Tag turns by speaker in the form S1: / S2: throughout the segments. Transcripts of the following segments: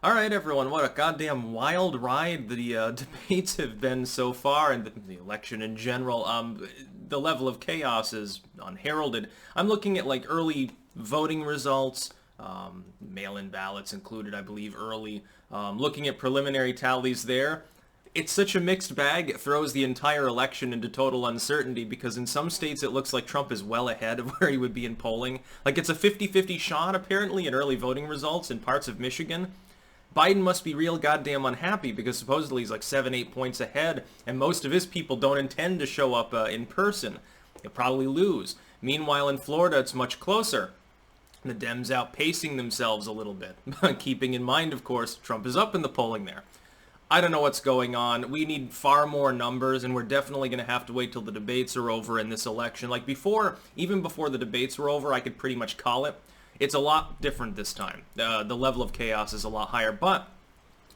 S1: Alright everyone, what a goddamn wild ride the debates have been so far, and the election in general. The level of chaos is unheralded. I'm looking at like early voting results, mail-in ballots included, I believe, early. Looking at preliminary tallies there. It's such a mixed bag, it throws the entire election into total uncertainty because in some states it looks like Trump is well ahead of where he would be in polling. Like it's a 50-50 shot apparently in early voting results in parts of Michigan. Biden must be real goddamn unhappy because supposedly he's like 7-8 points ahead and most of his people don't intend to show up in person. He'll probably lose. Meanwhile in Florida it's much closer. The Dems outpacing themselves a little bit. Keeping in mind, of course, Trump is up in the polling there. I don't know what's going on. We need far more numbers, and we're definitely going to have to wait till the debates are over in this election. Like before, even before the debates were over, I could pretty much call it. It's a lot different this time. The level of chaos is a lot higher, but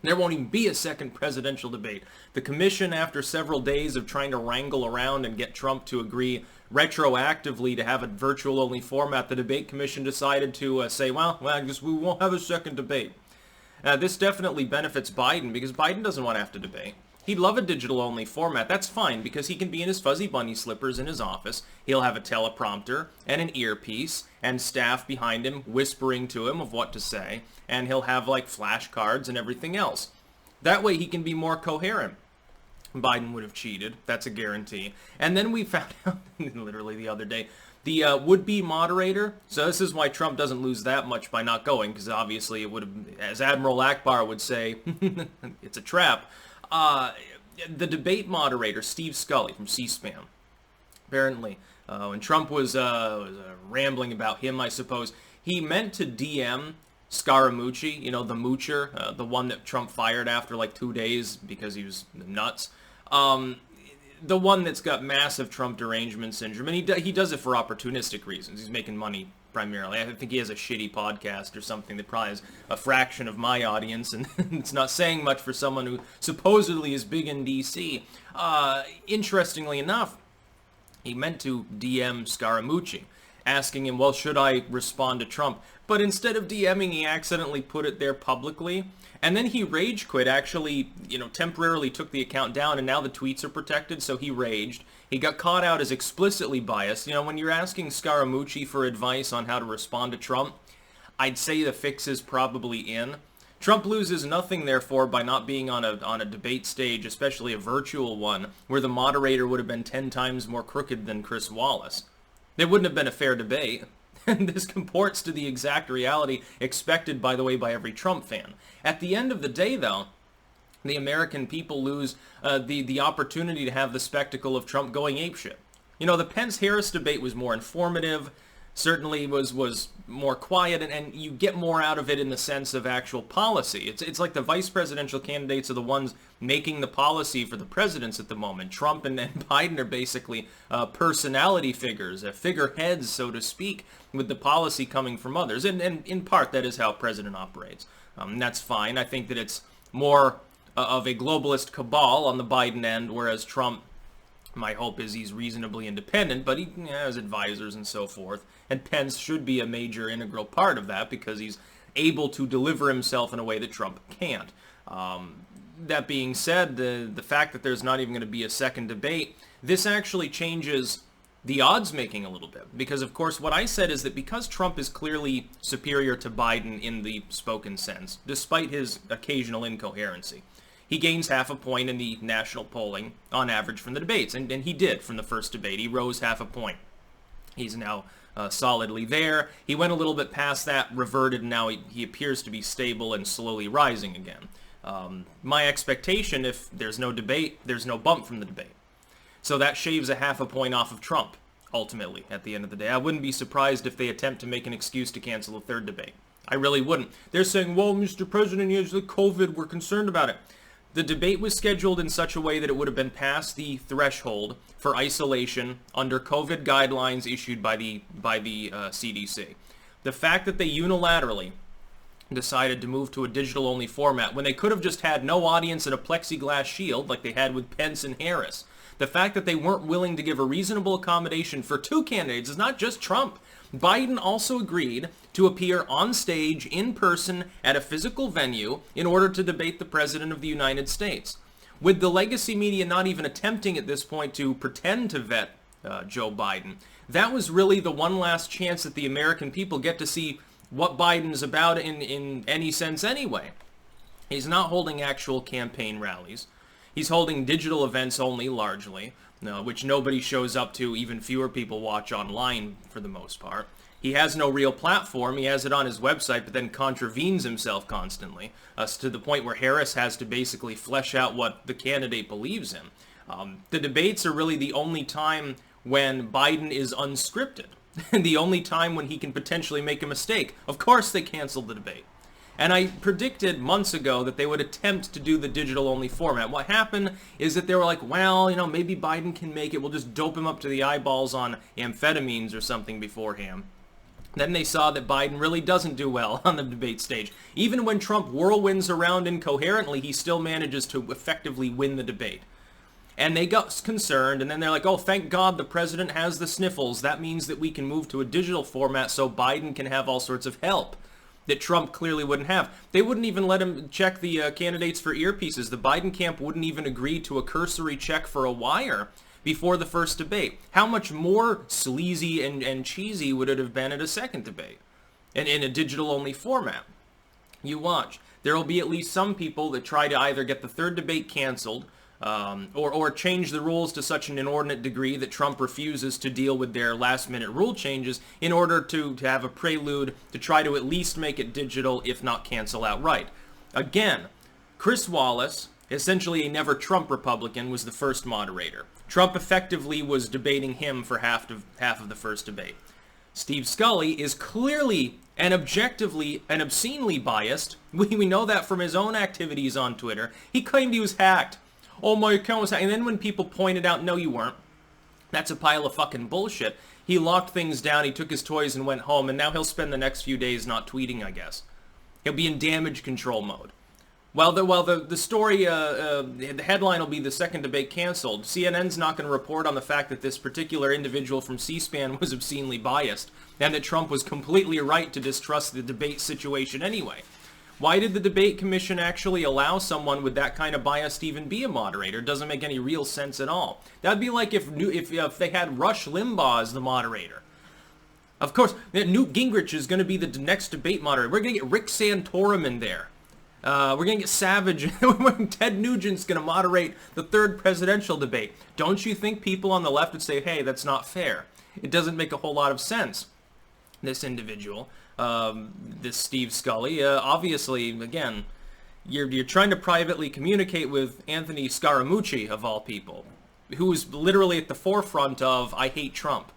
S1: there won't even be a second presidential debate. The commission, after several days of trying to wrangle around and get Trump to agree retroactively to have a virtual-only format, the debate commission decided to say, well, I guess we won't have a second debate. This definitely benefits Biden because Biden doesn't want to have to debate. He'd love a digital-only format. That's fine because he can be in his fuzzy bunny slippers in his office. He'll have a teleprompter and an earpiece and staff behind him whispering to him of what to say. And he'll have like flashcards and everything else. That way he can be more coherent. Biden would have cheated. That's a guarantee. And then we found out literally the other day the would-be moderator. So this is why Trump doesn't lose that much by not going, because obviously it would have, as Admiral Akbar would say, it's a trap. The debate moderator, Steve Scully from C-SPAN, apparently, when Trump was rambling about him, I suppose, he meant to DM Scaramucci, you know, the moocher, the one that Trump fired after like 2 days because he was nuts. The one that's got massive Trump derangement syndrome, and he does it for opportunistic reasons. He's making money primarily. I think he has a shitty podcast or something that probably has a fraction of my audience, and it's not saying much for someone who supposedly is big in D.C. Interestingly enough, he meant to DM Scaramucci, asking him, well, should I respond to Trump? But instead of DMing, he accidentally put it there publicly. And then he rage quit, actually, temporarily took the account down, and now the tweets are protected, so he raged. He got caught out as explicitly biased. When you're asking Scaramucci for advice on how to respond to Trump, I'd say the fix is probably in. Trump loses nothing, therefore, by not being on a debate stage, especially a virtual one, where the moderator would have been 10 times more crooked than Chris Wallace. There wouldn't have been a fair debate. And this comports to the exact reality expected, by the way, by every Trump fan. At the end of the day, though, the American people lose the opportunity to have the spectacle of Trump going apeshit. The Pence-Harris debate was more informative, certainly was more quiet, and you get more out of it in the sense of actual policy. It's like the vice presidential candidates are the ones making the policy for the presidents at the moment. Trump and Biden are basically personality figures, figureheads, so to speak, with the policy coming from others. And in part, that is how a president operates. And that's fine. I think that it's more of a globalist cabal on the Biden end, whereas Trump, my hope is he's reasonably independent, but he has advisors and so forth. And Pence should be a major integral part of that because he's able to deliver himself in a way that Trump can't. That being said, the fact that there's not even going to be a second debate, this actually changes the odds making a little bit. Because, of course, what I said is that because Trump is clearly superior to Biden in the spoken sense, despite his occasional incoherency, he gains half a point in the national polling on average from the debates. And he did from the first debate. He rose half a point. He's now solidly there. He went a little bit past that, reverted, and now he appears to be stable and slowly rising again. My expectation, if there's no debate, there's no bump from the debate. So that shaves a half a point off of Trump, ultimately, at the end of the day. I wouldn't be surprised if they attempt to make an excuse to cancel a third debate. I really wouldn't. They're saying, well, Mr. President, he has the COVID, we're concerned about it. The debate was scheduled in such a way that it would have been past the threshold for isolation under COVID guidelines issued by the CDC. The fact that they unilaterally decided to move to a digital-only format when they could have just had no audience and a plexiglass shield like they had with Pence and Harris. The fact that they weren't willing to give a reasonable accommodation for two candidates is not just Trump. Biden also agreed to appear on stage in person at a physical venue in order to debate the President of the United States. With the legacy media not even attempting at this point to pretend to vet Joe Biden, that was really the one last chance that the American people get to see what Biden's about in any sense anyway. He's not holding actual campaign rallies. He's holding digital events only, largely, which nobody shows up to, even fewer people watch online for the most part. He has no real platform. He has it on his website, but then contravenes himself constantly, to the point where Harris has to basically flesh out what the candidate believes in. The debates are really the only time when Biden is unscripted, and the only time when he can potentially make a mistake. Of course they canceled the debate. And I predicted months ago that they would attempt to do the digital-only format. What happened is that they were like, well, maybe Biden can make it. We'll just dope him up to the eyeballs on amphetamines or something beforehand. Then they saw that Biden really doesn't do well on the debate stage. Even when Trump whirlwinds around incoherently, he still manages to effectively win the debate. And they got concerned, and then they're like, oh, thank God the president has the sniffles. That means that we can move to a digital format so Biden can have all sorts of help that Trump clearly wouldn't have. They wouldn't even let him check the candidates for earpieces. The Biden camp wouldn't even agree to a cursory check for a wire before the first debate. How much more sleazy and cheesy would it have been at a second debate? And in a digital-only format. You watch. There will be at least some people that try to either get the third debate canceled, or change the rules to such an inordinate degree that Trump refuses to deal with their last-minute rule changes in order to have a prelude to try to at least make it digital, if not cancel outright. Again, Chris Wallace, essentially a never-Trump Republican, was the first moderator. Trump effectively was debating him for half of the first debate. Steve Scully is clearly and objectively and obscenely biased. We know that from his own activities on Twitter. He claimed he was hacked. Oh, my account was hacked. And then when people pointed out, no, you weren't, that's a pile of fucking bullshit, he locked things down, he took his toys and went home, and now he'll spend the next few days not tweeting, I guess. He'll be in damage control mode. Well, the story, the headline will be the second debate canceled. CNN's not going to report on the fact that this particular individual from C-SPAN was obscenely biased, and that Trump was completely right to distrust the debate situation anyway. Why did the debate commission actually allow someone with that kind of bias to even be a moderator? It doesn't make any real sense at all. That'd be like if they had Rush Limbaugh as the moderator. Of course, Newt Gingrich is going to be the next debate moderator. We're going to get Rick Santorum in there. We're going to get Savage. Ted Nugent's going to moderate the third presidential debate. Don't you think people on the left would say, hey, that's not fair? It doesn't make a whole lot of sense. This individual, this Steve Scully, obviously, again, you're trying to privately communicate with Anthony Scaramucci, of all people, who's literally at the forefront of I hate Trump.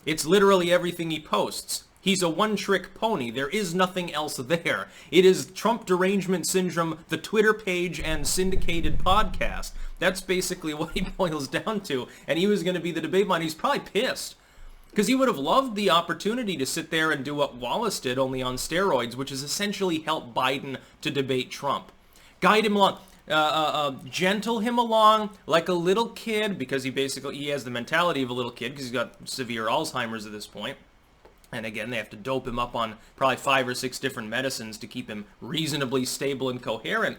S1: It's literally everything he posts. He's a one-trick pony. There is nothing else there. It is Trump Derangement Syndrome, the Twitter page, and syndicated podcast. That's basically what he boils down to. And he was going to be the debate moderator. He's probably pissed. Because he would have loved the opportunity to sit there and do what Wallace did, only on steroids, which is essentially help Biden to debate Trump. Guide him along. Gentle him along like a little kid, because he has the mentality of a little kid, because he's got severe Alzheimer's at this point. And again, they have to dope him up on probably 5 or 6 different medicines to keep him reasonably stable and coherent.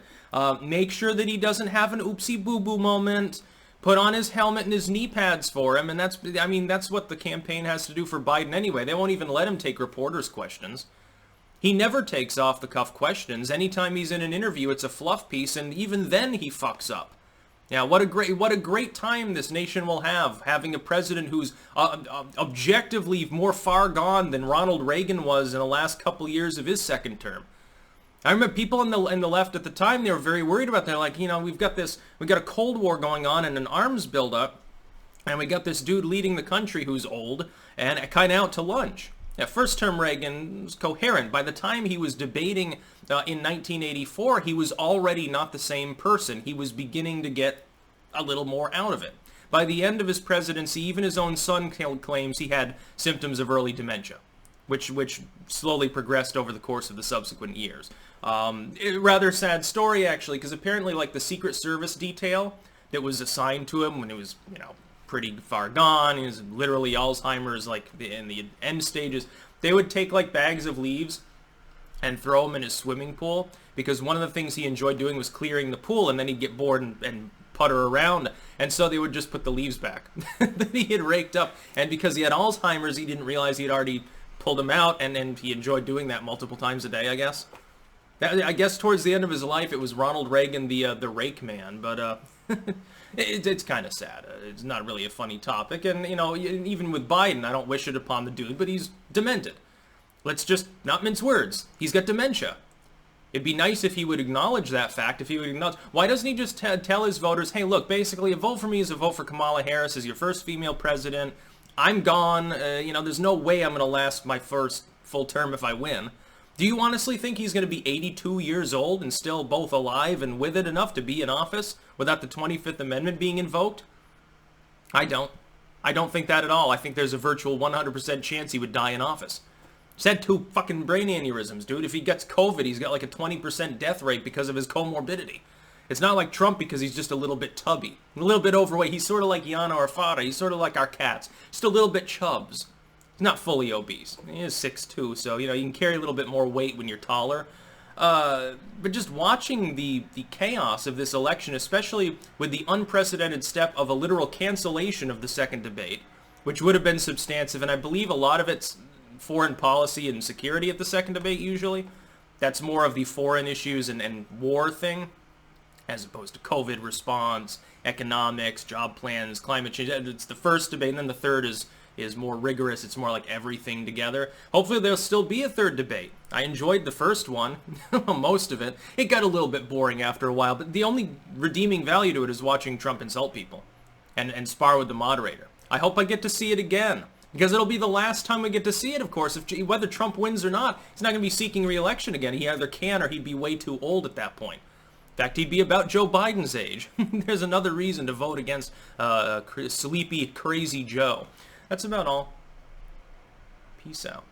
S1: Make sure that he doesn't have an oopsie boo-boo moment. Put on his helmet and his knee pads for him, and that's what the campaign has to do for Biden anyway. They won't even let him take reporters' questions. He never takes off-the-cuff questions. Anytime he's in an interview, it's a fluff piece, and even then he fucks up. Now, what a great time this nation will have, having a president who's objectively more far gone than Ronald Reagan was in the last couple years of his second term. I remember people in the left at the time, they were very worried about that. They're like, we've got a Cold War going on and an arms buildup, and we got this dude leading the country who's old and kind of out to lunch. Now, first term Reagan was coherent. By the time he was debating in 1984, he was already not the same person. He was beginning to get a little more out of it. By the end of his presidency, even his own son claims he had symptoms of early dementia, which slowly progressed over the course of the subsequent years. Rather sad story, actually, because apparently, like, the Secret Service detail that was assigned to him when he was, pretty far gone, he was literally Alzheimer's, like, in the end stages, they would take, like, bags of leaves and throw him in his swimming pool, because one of the things he enjoyed doing was clearing the pool, and then he'd get bored and putter around, and so they would just put the leaves back that he had raked up. And because he had Alzheimer's, he didn't realize he had already pulled them out, and he enjoyed doing that multiple times a day, I guess. I guess towards the end of his life, it was Ronald Reagan, the rake man, but it's kind of sad. It's not really a funny topic, and, even with Biden, I don't wish it upon the dude, but he's demented. Let's just not mince words. He's got dementia. It'd be nice if he would acknowledge that fact, if he would acknowledge... Why doesn't he just tell his voters, hey, look, basically, a vote for me is a vote for Kamala Harris as your first female president. I'm gone. There's no way I'm going to last my first full term if I win. Do you honestly think he's going to be 82 years old and still both alive and with it enough to be in office without the 25th Amendment being invoked? I don't. I don't think that at all. I think there's a virtual 100% chance he would die in office. He's had 2 fucking brain aneurysms, dude. If he gets COVID, he's got like a 20% death rate because of his comorbidity. It's not like Trump because he's just a little bit tubby, a little bit overweight. He's sort of like Yana Arfada. He's sort of like our cats. Just a little bit chubs. He's not fully obese. He is 6'2", so, you can carry a little bit more weight when you're taller. But just watching the chaos of this election, especially with the unprecedented step of a literal cancellation of the second debate, which would have been substantive, and I believe a lot of it's foreign policy and security at the second debate usually. That's more of the foreign issues and war thing, as opposed to COVID response, economics, job plans, climate change. It's the first debate, and then the third is more rigorous. It's more like everything together. Hopefully there'll still be a third debate. I enjoyed the first one, most of it. It got a little bit boring after a while, but the only redeeming value to it is watching Trump insult people and spar with the moderator. I hope I get to see it again, because it'll be the last time we get to see it, of course. Whether Trump wins or not, he's not going to be seeking re-election again. He either can or he'd be way too old at that point. In fact, he'd be about Joe Biden's age. There's another reason to vote against sleepy, crazy Joe. That's about all. Peace out.